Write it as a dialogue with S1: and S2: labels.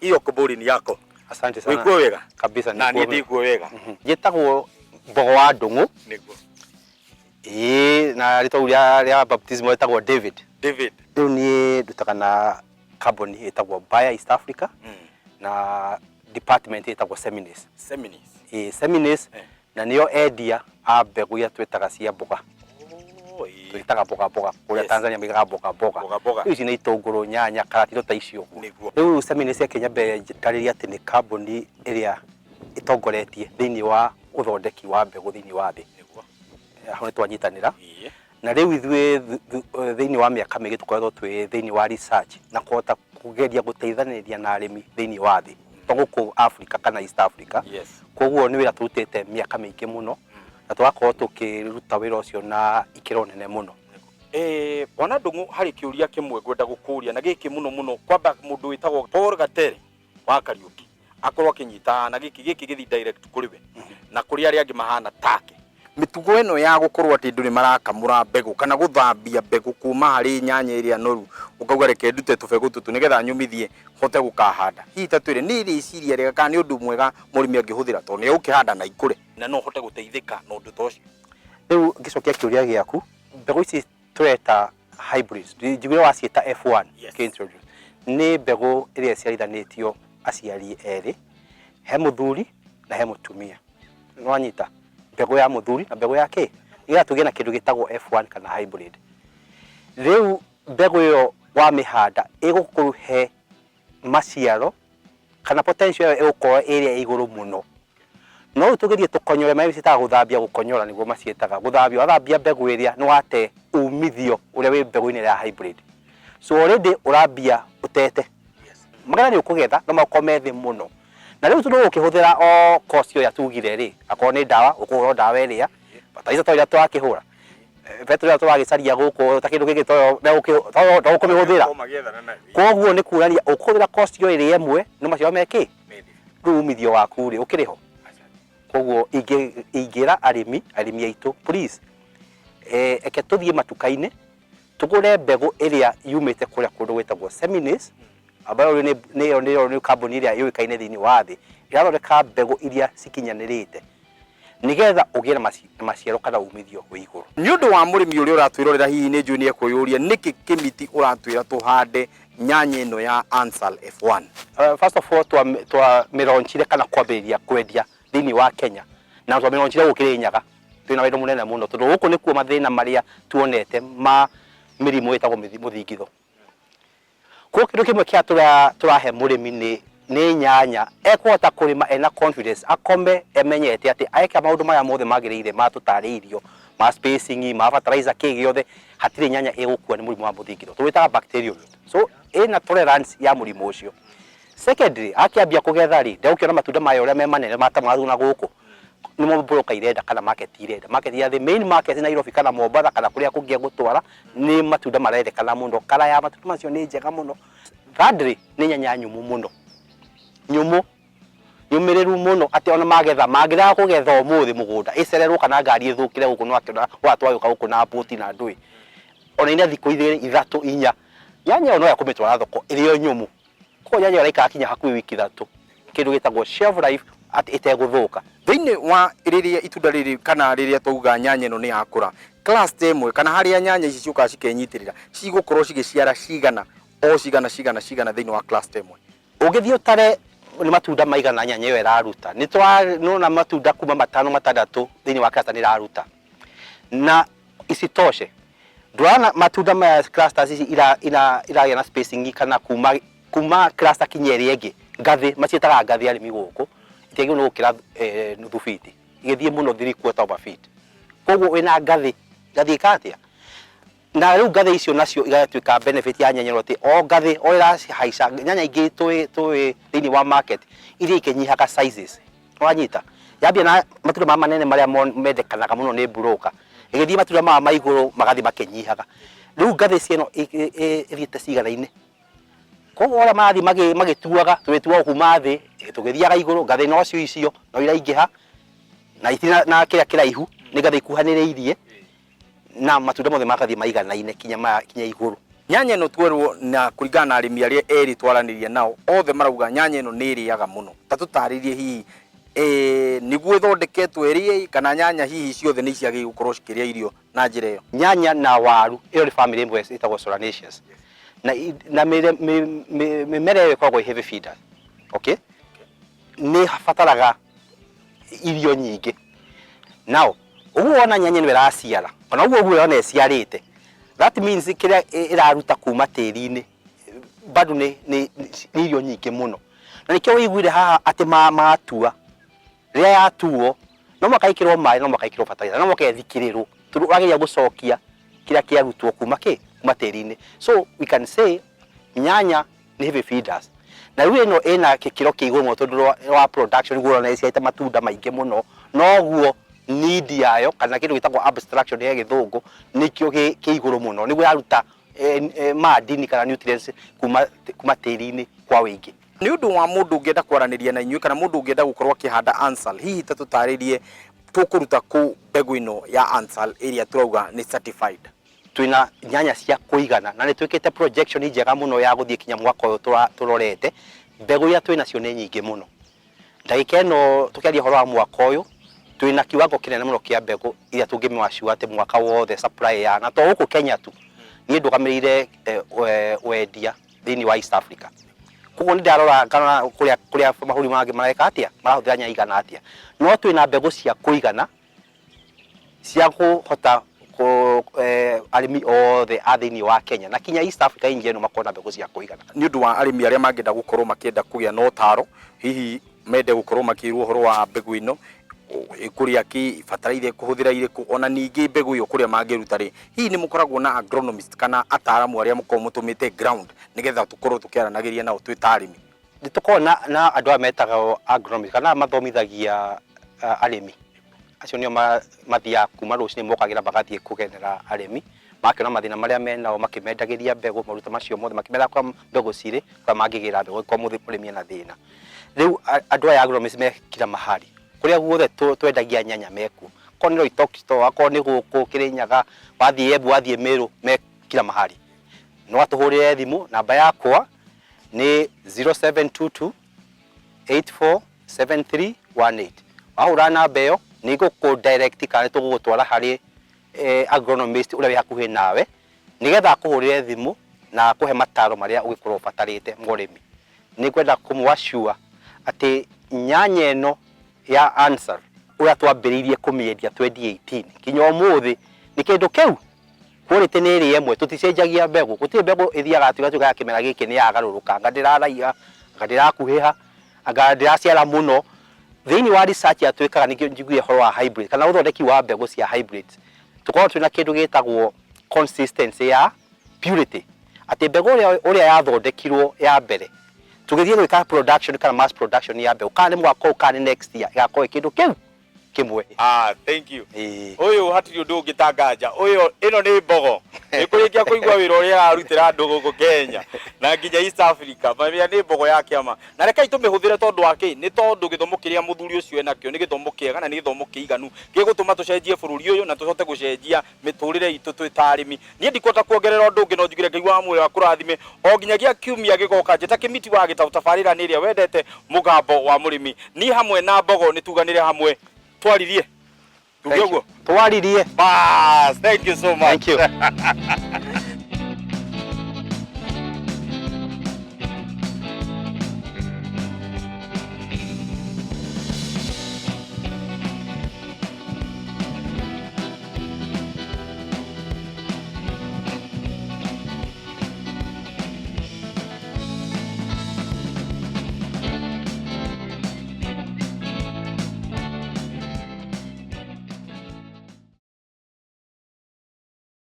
S1: hiyo kobori ni yako.
S2: Asante sana.
S1: Wikuo wega
S2: Kabisa
S1: na ni ndikuo wega.
S2: Jetagwo Mbogo wa Ndungu.
S1: Niguo.
S2: Na rito ria baptism etagwo David.
S1: David.
S2: Riu ni ndutaga na company etagwo Bayer East Africa. Na department etagwo Seminis. Seminis. Na niyo endia a mbegu ya twetaga cia mboga. Twitaga mboga kuria Tanzania migaga mboga. Ici ni itunguru, nyanya, karati ndo ta icio. Riu Seminis ya Kenya be tariria ati ni company iria itongoretie thiini wa uthondeki wa mbegu thiini wa thi. Aho ni twanyitanira. Na riu ithwe thiini wa miaka mingi tukoretwo twi thiini wa research na kuhota kugeria guteithaniria na arimi thiini wa thi. Guku Africa kana East Africa. Koguo ni wira turutite miaka mingi muno na twakorwo tukiruta wira ucio na ikiro nene muno.
S1: Bwana Ndungu hari kiuria kimwe gwenda gukuria na giki muno kwamba mundu witagwo Paul Gatere wa Kariuki akorwo akinyita na giki githi direct kuri we na kuri ari angi mahana take mitugo eno ya gukorwo ati nduri marakamura mbegu kana guthambia mbegu kuma hari nyanya iria noru ukauga reke ndute tubegu tutu nigetha nyumithie hote gukahanda hihi tatwire ni iri ciria rega kana ni undu mwega murimi angihuthira to ni ukihanda na ikure na no hote guteithika no ndu tocio.
S2: Riu gicokia kiuria giaku mbegu ici tureta hybrids njiguire wacieta F1 introduce ni mbegu iria ciarithanitio aciari eri he muthuri na he mutumia nwanyita mbegu ya muthuri na mbegu yake ira tugie na kindu gitagwo F1 kana hybrid. Riu mbegu yo wa mihanda igukuruhe maciaro kana potential igukorwo area iguru muno no tugerie tukonyore mai cita guthambia gukonyora niguo macietaga guthambia wathambia mbegu iria ni wate umithio uria wi mbegu-ini ya hybrid so already urambia utete magana ni ukugetha no makome thi muno na riu tundu ukihuthira o cost yo yatugire ri akoro ni dawa ukuhura dawa iria bataiza to ira twakihura petro ya twagicaria guku takindu giki to no ukumihũthĩra koguo ni kurania ukuhũthĩra cost yo iri emwe no macio meki riu umithio waku ri ukiriho koguo ingira arimi aitu please eke tuthie matuka-ini tugure mbegu iria yumite kuria kundu gwetagwo Seminis ambayo ni company iria yuikaine thiini wa thi irathondeka mbegu iria cikinyanirite nigetha ugie na maciaro kana umithio wi iguru.
S1: Ni undu wa murimi uria uratwirorera hihi ni njui ni ekuyuria niki kimiti uratwira tuhande nyanya ino ya Ansal F1.
S2: First of all twa mironchire kana kwambĩrĩria kwendia thiini wa Kenya na twa mironchire gukirinyaga twina wendo munene muno tondu guku ni kuo mathina maria tuonete ma mirimu itagwo muthingitho. Kwa kindu kimwe kia turahe murimi ni nyanya ekwota kurima ena confidence akome emenyete ati aika maundu maya mothe magirire matutariirio ma spacing ma fertilizer kigiothe hatire nyanya igukua ni murimu wa muthingitho twitaga bacterial so ina tolerance ya murimu ucio. Secondly akiambia kugetha ri ndeukiona matunda mayo uria me manene matamaru na guku ni mo broker irenda kana market irenda market ya the main market in Nairobi kana Mombasa kana kuria kungia gutwara ni matunda marendekana muno kala ya matunda macio ni njega muno. Thirdly ni nyanya nyumu muno nyumiriru muno ati ona magetha magira kugetha umuthi mugunda icererwo kana ngari ithukire guku no akiona watwayuka guku na poti na ndui ona ina thiko ithatu inya nyanya no yakumitwara thoko irio nyumu ko nyanya iraika akinya hakuhi wiki thatu kindu gitagwo shelf life ati iteguthuka
S1: thiini wa iriria itunda riri kana riria tuga nyanya ino ni yakura class temwe kana haria nyanya ici ciuka cikenyitirira cigukorwo cigiciara cigana o cigana thiini wa class temwe
S2: ugithio tare ni matunda maigana nyanya yo iraruta ni nona matunda kuma 5-6 thiini wa cluster ni iraruta na isitoshe ndwana matunda ma clusters ici ira na spacing kana kuma cluster kinyeri igi ngathi macietaga ngathi arimi guku itegi no gukira nuthu fiti igithie muno 3/4 feet koguo wina ngathi katia na riu ngathi icio nacio igatuika benefit ya nyanya rote o ngathi o ira haica nyanya ingi twi thiini wa market iria ikenyihaga sizes wanyita yambia na matunda manene maria mendekanaga muno ni broker igithie matunda ma iguru magathi makenyihaga riu ngathi cieno ithiete cigana-ini koguo ora mathi magituaga twetua kuma thi tugithiaga iguru ngathi no cio icio no iraingiha na itina na kiraihu ni ngathi ikuhaniriirie na matunda mothe makathi maigana-ine kinya iguru
S1: nyanya ĩno twerwo na kũringana na arĩmi arĩa erĩ twaranirie nao othe marauga nyanya ĩno nĩ ĩrĩaga mũno. Ta tũtarĩrie hihi nĩguo ĩthondeketwo ĩrĩe kana nyanya hihi ciothe nĩ ciagĩrĩire gũkorwo cikĩrĩa irio na njĩra ĩyo?
S2: Nyanya na waru ĩyo nĩ family ĩmwe ĩtagwo solanaceous. Na mĩmera ĩyo ĩkoragwo heavy feeders. Okay? Nĩ bataraga irio nyingĩ. Now, ũguo wona nyanya ĩno ĩraciara, ona ũguo wona ĩciarĩte, that means kĩrĩa ĩraruta kuma tĩri-inĩ bado nĩ irio nyingĩ mũno. Na nĩkĩo wĩiguire haha atĩ matua rĩrĩa yatuo no makaikĩrwo maĩ, no makaikĩrwo bataraitha, no makethikĩrĩrwo. Tũrageria gũcokia kĩrĩa kĩarutwo kuma tĩri-inĩ. So we can say nyanya nĩ heavy feeders. Na rĩu ĩno ĩna kĩkĩro kĩa igũrũ mũno tondũ wa production iguo na ĩciarĩte matunda maingĩ mũno. Noguo need yayo kana kĩndũ gĩtagwo abstraction ya gĩthũngũ nĩkĩo kĩ igũrũ mũno. Nĩguo yaruta madini kana nutrients kuma tĩri-inĩ kwa wĩingĩ.
S1: Nĩ ũndũ wa mũndũ ũngĩenda kwaranĩria na inyuĩ kana mũndũ ũngĩenda gũkorwo akĩhanda Ansal, hihi ta tũtarĩrie tũkũruta kũ mbegũ ĩno ya Ansal ĩrĩa turauga nĩ certified?
S2: Twina nyanya cia kũigana na nĩ twĩkĩte projection njega mũno ya gũthiĩ kinya mwaka ũyũ tũrorete. Mbegũ iria twĩna cio nĩ nyingĩ mũno. Ndagĩka ĩno tũkĩaria ũhoro wa mwaka ũyũ twĩna kiwango kĩnene mũno kĩa mbegũ iria tũngĩmĩwacua atĩ mwaka wothe supply ya na to gũkũ Kenya tu. Niĩ ndũgamĩrĩire wendia thĩinĩ wa East Africa. Koguo nĩ ndarora kana kũrĩa mahũri mangĩ mareka atĩa, marahũthĩra nyanya igana atĩa. No twĩna mbegũ cia kũigana cia kũhota arĩmi othe a thĩinĩ wa Kenya na kinya East Africa ingĩ ĩno makona mbegũ cia kũigana.
S1: Nĩ ũndũ wa arĩmi arĩa mangĩenda gũkorwo makĩenda kũgĩa na ũtaaro, hihi mende gũkorwo makĩrwo ũhoro wa mbegũ ĩno kũrĩa kĩ bataraitha kũhũthĩra irĩkũ, ona ningĩ mbegũ ĩyo kũrĩa mangĩruta rĩ, hihi nĩ mũkoragwo na agronomist kana ataaramu arĩa mũkoragwo mũtũmĩte ground nĩgetha tũkorwo tũkĩaranagĩria nao twĩ ta arĩmi?
S2: Nĩ tũkoragwo na andũ arĩa metagwo agronomist kana mathomithagia arĩmi. Acio nĩo mathiaga kuma rũcinĩ mokagĩra magathiĩ kũgenera arĩmi, makĩona mathĩna marĩa menao makĩmendagĩria mbegũ, maruta macio mothe makĩmera kwa mbegũ cirĩ kwa mangĩgĩra mbegũ kwa mũrĩmi ena thĩna. Rĩu andũ aya agronomist mekira mahari kũrĩa guothe twendagia nyanya meku, korwo nĩ Loitoktok, akorwo nĩ gũkũ Kĩrĩnyaga, wathiĩ Embu, wathiĩ Meru, mekira mahari. No atũhũrĩre thimũ, namba yakwa nĩ 0722 847318. Wahũra namba ĩyo nĩ gũkũ-direct kana tũgũgũtwara harĩ agronomist ũrĩa wĩ hakuhĩ nawe nĩgetha akũhũrĩre thimũ na akũhe mataro marĩa ũgĩkorwo ũbatarĩte mũrĩmi. Nĩ kwenda kũmwacua atĩ nyanya ĩno ya Ansal ũrĩa twambĩrĩirie kũmĩendia 2018 kinya ũmũthĩ nĩ kĩndũ kĩu quality nĩ ĩrĩ ĩmwe, tũticenjagia mbegũ. Gũtirĩ mbegũ ĩthiaga atuĩka ya kĩmera gĩkĩ nĩ yagarũrũka, anga ndĩraraiha, anga ndĩrakuhĩha, anga ndĩraciara mũno. Thĩinĩ wa research yatwĩkaga nĩkĩo njiguire ũhoro wa hybrid kana ũthondeki wa mbegũ cia hybrids, tũkorwo twĩna kĩndũ gĩtagwo consistency ya purity, atĩ mbegũ ũrĩa yathondekirwo ya mbere tũgĩthiĩ gwĩka production kana mass production ya mbegũ kana nĩ mwaka ũyũ kana next year ĩgakorwo kĩndũ kĩu kimwe.
S1: Thank you. Uyu hatiri undu ungitanganja. Ino ni mbogo. Nikurikia kuigwa wira uria arutira andu guku Kenya na nginya East Africa. Mamia ni mbogo ya kiama. Na reka itumihuthire tondu wake ni tondu githomo kiria muthuri ucio enakio ni githomo kiega na ni githomo kiiganu. Gigutuma tucenjie bururi uyu na tucote gucenjia miturire itu twita arimi. Ni ndikwota kuongerera undu ungi no njugire Ngai wa mwira wa kurathime. O nginyagia kiumia gigoka njeta kimiti wa gitautabarira ni ria wendete mugambo wa murimi. Ni hamwe na mbogo ni tuganire hamwe. Twaririe. Tugeugo.
S2: Twaririe.
S1: Bas, thank you so much.
S2: Thank you.